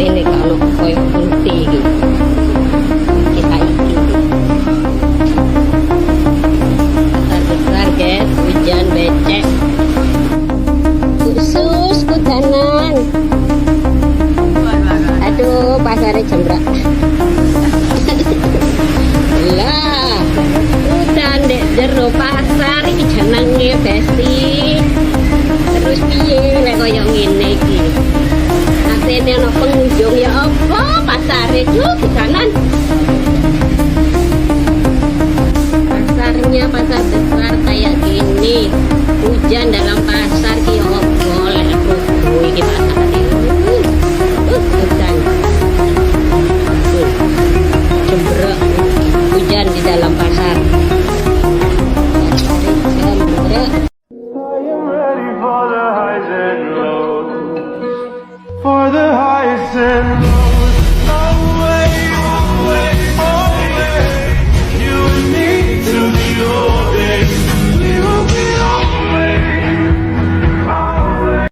ini kalau koyo putih gitu. Kita iki. Pasar besar guys, hujan becek. Khusus kudanan. Aduh, pasarnya jembrak. Lah, udan dek jero pasar iki jenenge Besti. Terus piye lek koyo ngene iki? Atene ana pengunjung ya apa pasare juk kanan. Pasarnya pasar besar kayak gini. Hujan dalam pasar ki ya apa lek aku iki pasar iki. Hujan. Jembrek hujan di dalam pasar. Jembrek. For the highs and lows, away, away, away. You and me to the old days. We will be away, away.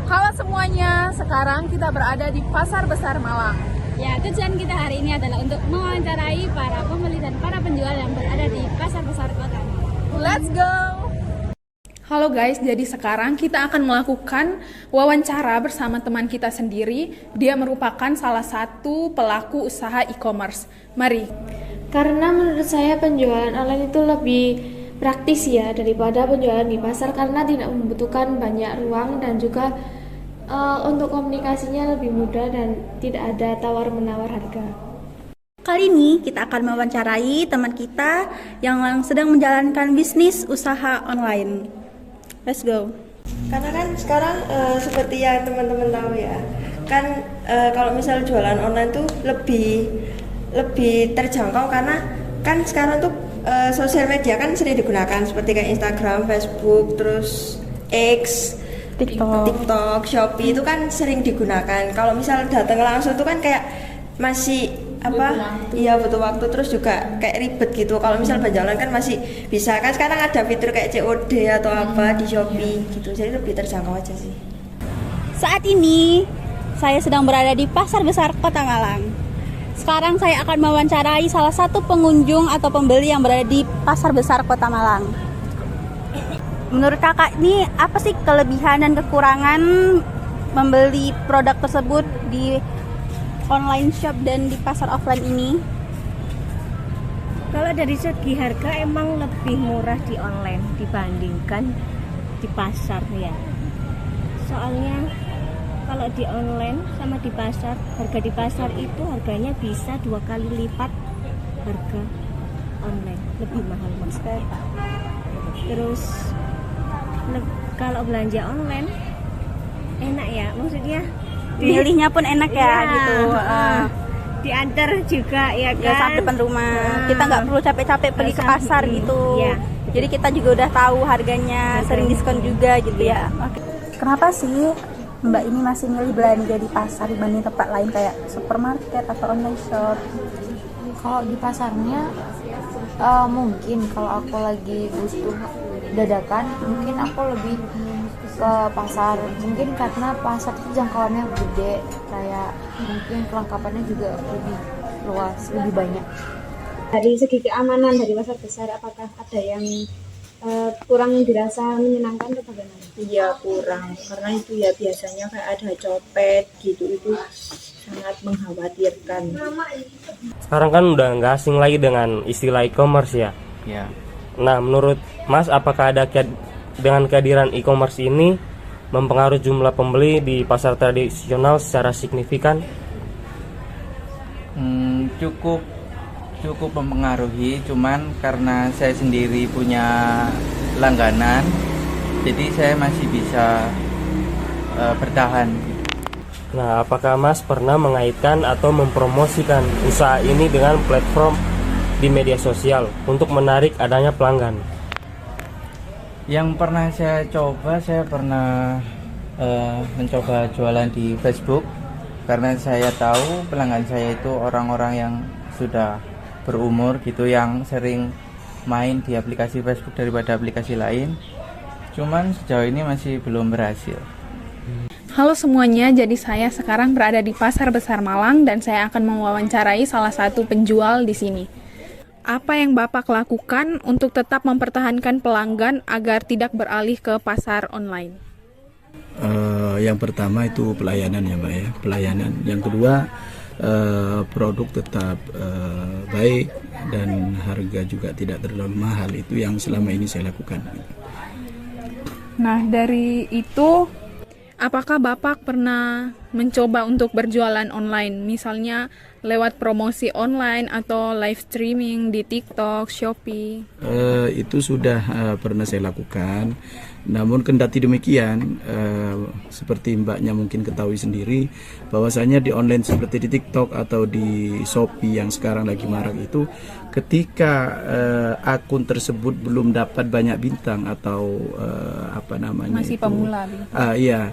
Halo semuanya, sekarang kita berada di Pasar Besar Malang. Ya, tujuan kita hari ini adalah untuk mewawancarai para pembeli dan para penjual yang berada di Pasar Besar Kota Malang. Let's go! Halo guys, jadi sekarang kita akan melakukan wawancara bersama teman kita sendiri. Dia merupakan salah satu pelaku usaha e-commerce. Mari. Karena menurut saya penjualan online itu lebih praktis ya daripada penjualan di pasar karena tidak membutuhkan banyak ruang dan juga untuk komunikasinya lebih mudah dan tidak ada tawar-menawar harga. Kali ini kita akan mewawancarai teman kita yang sedang menjalankan bisnis usaha online. Let's go. Karena kan sekarang seperti yang teman-teman tahu ya, kan kalau misal jualan online tuh lebih terjangkau karena kan sekarang tuh sosial media kan sering digunakan seperti kayak Instagram, Facebook, terus X, TikTok, Shopee itu kan sering digunakan. Kalau misal datang langsung tuh kan kayak masih butuh waktu terus juga kayak ribet gitu. Kalau misal berjalan kan masih bisa kan sekarang ada fitur kayak COD atau apa di Shopee gitu, jadi lebih terjangkau aja sih. Saat ini saya sedang berada di Pasar Besar Kota Malang. Sekarang saya akan mewawancarai salah satu pengunjung atau pembeli yang berada di Pasar Besar Kota Malang. Menurut kakak ini apa sih kelebihan dan kekurangan membeli produk tersebut di online shop dan di pasar offline ini? Kalau dari segi harga emang lebih murah di online dibandingkan di pasar ya. Soalnya kalau di online sama di pasar, harga di pasar itu harganya bisa 2 kali lipat harga online, lebih mahal maksudnya. Terus kalau belanja online enak ya, maksudnya Pilihnya pun enak ya, gitu. Diantar juga ya kan, sampai depan rumah. Kita nggak perlu capek-capek pergi ke pasar gitu. Ya. Jadi kita juga udah tahu harganya, sering diskon juga gitu ya. Kenapa sih Mbak ini masih milih belanja di pasar dibanding tempat lain kayak supermarket atau online shop? Kalau di pasarnya mungkin kalau aku lagi butuh dadakan mungkin aku lebih ke pasar, mungkin karena pasar itu jangkauannya gede, kayak mungkin kelengkapannya juga lebih luas, lebih banyak. Dari segi keamanan dari pasar besar, apakah ada yang kurang dirasa menyenangkan atau bagaimana? Iya kurang, karena itu ya biasanya kayak ada copet gitu, itu sangat mengkhawatirkan. Sekarang kan udah nggak asing lagi dengan istilah e-commerce ya. Ya. Nah, menurut Mas, apakah dengan kehadiran e-commerce ini mempengaruhi jumlah pembeli di pasar tradisional secara signifikan? Cukup mempengaruhi, cuman karena saya sendiri punya langganan, jadi saya masih bisa bertahan. Nah, apakah Mas pernah mengaitkan atau mempromosikan usaha ini dengan platform di media sosial untuk menarik adanya pelanggan? Yang pernah saya coba, saya pernah mencoba jualan di Facebook, karena saya tahu pelanggan saya itu orang-orang yang sudah berumur gitu, yang sering main di aplikasi Facebook daripada aplikasi lain. Cuman sejauh ini masih belum berhasil. Halo semuanya, jadi saya sekarang berada di Pasar Besar Malang dan saya akan mewawancarai salah satu penjual di sini. Apa yang Bapak lakukan untuk tetap mempertahankan pelanggan agar tidak beralih ke pasar online? Yang pertama itu pelayanan ya Mbak ya, pelayanan. Yang kedua produk tetap baik dan harga juga tidak terlalu mahal. Itu yang selama ini saya lakukan. Nah, dari itu, apakah Bapak pernah mencoba untuk berjualan online, misalnya lewat promosi online atau live streaming di TikTok, Shopee? Itu sudah pernah saya lakukan. Namun kendati demikian, seperti Mbaknya mungkin ketahui sendiri, bahwasanya di online seperti di TikTok atau di Shopee yang sekarang lagi marak itu, ketika akun tersebut belum dapat banyak bintang atau apa namanya masih itu, pemula. Iya.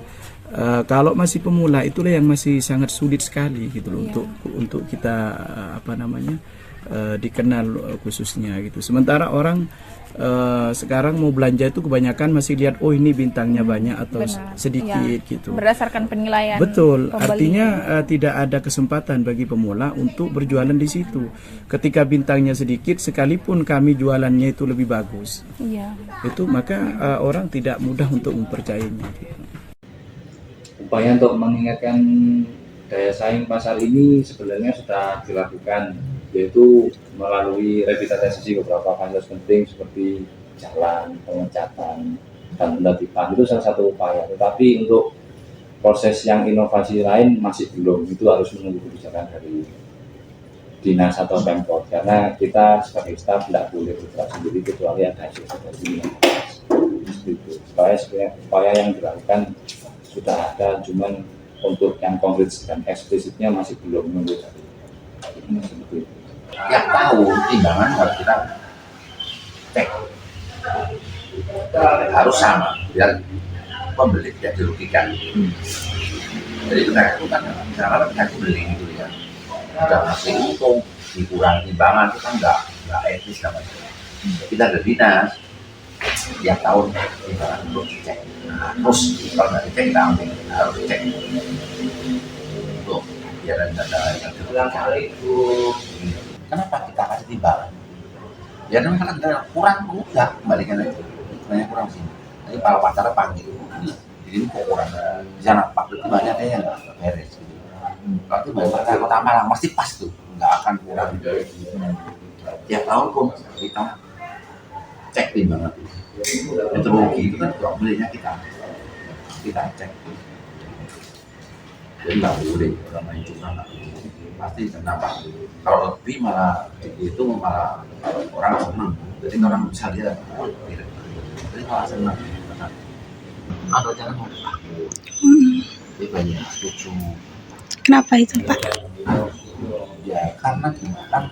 Kalau masih pemula itulah yang masih sangat sulit sekali gitu loh untuk kita apa namanya dikenal khususnya gitu. Sementara orang sekarang mau belanja itu kebanyakan masih lihat oh ini bintangnya banyak atau sedikit gitu. Berdasarkan penilaian. Betul. Pembeli. Artinya tidak ada kesempatan bagi pemula untuk berjualan di situ. Ketika bintangnya sedikit, sekalipun kami jualannya itu lebih bagus. Iya. Itu maka orang tidak mudah untuk mempercayainya. Gitu. Upaya untuk meningkatkan daya saing pasar ini sebenarnya sudah dilakukan, yaitu melalui revitalisasi beberapa fasilitas penting seperti jalan, pengecatan, dan penertiban. Itu salah satu upaya. Tetapi untuk proses yang inovasi lain masih belum. Itu harus menunggu kebijakan dari dinas atau pemkot. Karena kita sebagai staf tidak boleh bergerak sendiri kecuali ada hasil dari upaya yang dilakukan sudah ada, cuman untuk yang konkret dan eksplisitnya masih belum menunggu dari seperti itu. Tiap tahun timbangan harus kita cek, harus sama biar pembeli tidak dirugikan. Jadi kita lakukan misalnya kita beli gitu ya, udah masih untung dikurang timbangan itu kan nggak etis namanya. Kita ada dinas tiap tahun timbangan untuk dicek. Nah, terus kalau nggak dicek kita ambil, harus dicek untuk biar ada yang diulang kali itu. Kenapa kita kasih timbangan? Ya kan ada kurang enggak kembalikan lagi, banyak kurang sini. Jadi para pacarnya panggil, jadi ini kok kurang di sana Pak, itu banyak yang nggak beres. Kalau itu banyak Kota Malang pasti pas tuh, nggak akan kurang. Tiap tahun pun kita cek timbangan. Yang terugi itu kan kurang belinya kita cek. Jadi nggak boleh orang main curang, pasti kenapa? Kalau lebih malah itu malah orang senang, jadi orang bisa lihat, jadi malah senang. Atau jangan mau takut, jadi banyak setuju. Kenapa itu Pak? Ya karena kan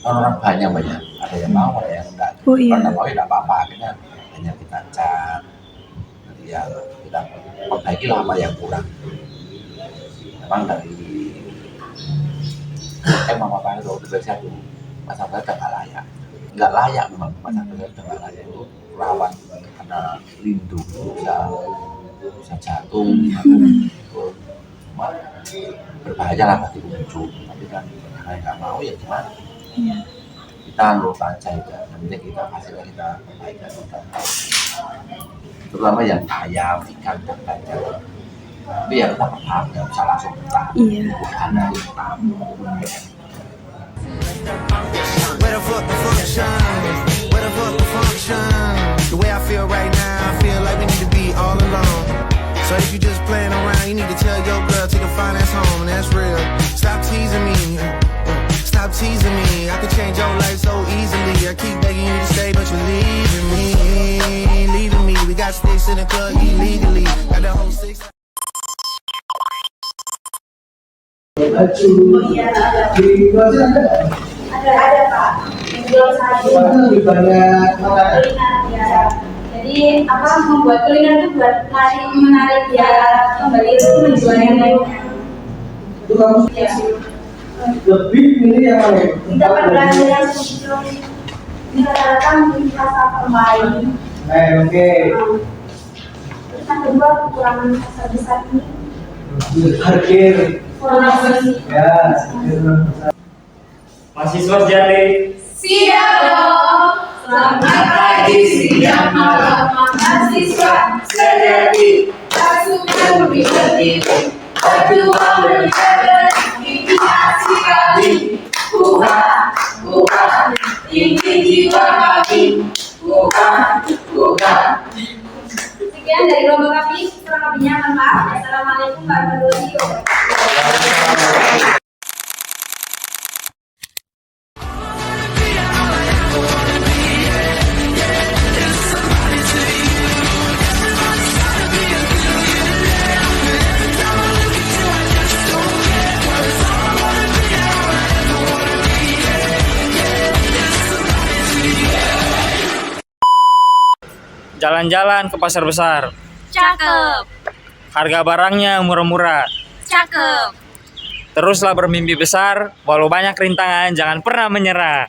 orang banyak ada yang mau, ada yang enggak. Oh iya. Kalau mau ya nggak apa-apa, akhirnya hanya kita cat, jadi ya kita perbaiki lah apa yang kurang. Memang dari Mama Pak itu udah satu pasar besar nggak layak memang pasar besar nggak layak itu rawan karena lindung bisa jatuh, berbahaya lah pasti muncul. Tapi kan karena nggak mau ya gimana? Kita nurut aja ya, nanti kita hasilnya kita perbaikan terutama yang ayam, ikan dan lain-lain. Tapi ya kita paham, nggak bisa langsung kita karena kita Where the fuck the function? Where the fuck the function? The way I feel right now, I feel like we need to be all alone. So if you just playing around, you need to tell your girl take a fine ass home, and that's real. Stop teasing me, stop teasing me. I could change your life so easily. I keep begging you to stay, but you're leaving me. We got sticks in the club illegally. Got the whole six. Ada Pak, menjual sayur. Lebih banyak ya. Jadi apa membuat kuliner itu buat menarik ya kembali itu menjual yang lain. Itu kamu lebih milih yang mana? Tidak pernah yang sebelum kita datang di pasar pemain. Oke. Yang kedua, kekurangan pasar besar ini. Parkir. Ya. Mahasiswa sejati. Siap dong. Selamat pagi, siang, malam, mahasiswa sejati. Pasukan lebih berdiri, berjuang berjaga, inspirasi kami. Buka, buka, tinggi jiwa kami. Buka, buka. Sekian dari rombongan kami, kurang lebihnya mohon maaf. Assalamualaikum warahmatullahi wabarakatuh. Jalan-jalan ke pasar besar. Cakep. Harga barangnya murah-murah. Cakep. Teruslah bermimpi besar, walau banyak rintangan, jangan pernah menyerah.